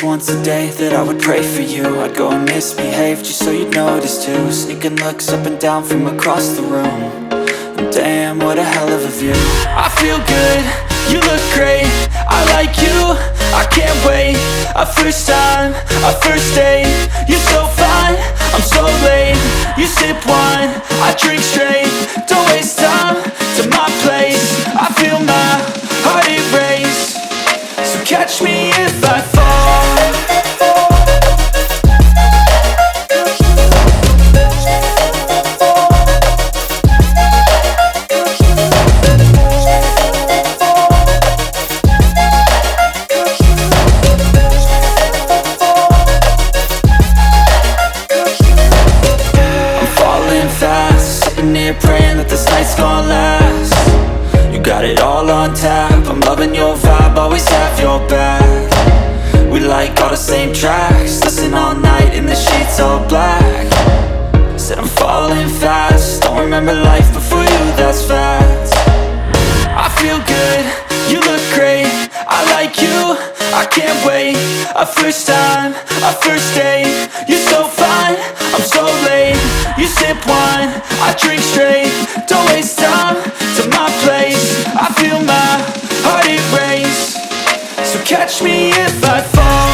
once a day that I would pray for you. I'd go and misbehave just so you'd notice too. Sneaking looks up and down from across the room. And damn, what a hell of a view. I feel good, you look great, I like you, I can't wait. A first time, a first date, you're so fine, I'm so late. You sip wine, I drink straight. Don't waste time to my place. I feel my heart erase. So catch me if I fall. Praying that this night's gonna last. You got it all on tap, I'm loving your vibe, always have your back. We like all the same tracks, listen all night in the sheets all black. Said I'm falling fast, don't remember life before you, that's fact. I feel good, you look great, I like you, I can't wait. A first time, a first date, you're so fine, I'm so late. You sip wine, I drink straight. Don't waste time to my place. I feel my heart erase. So catch me if I fall.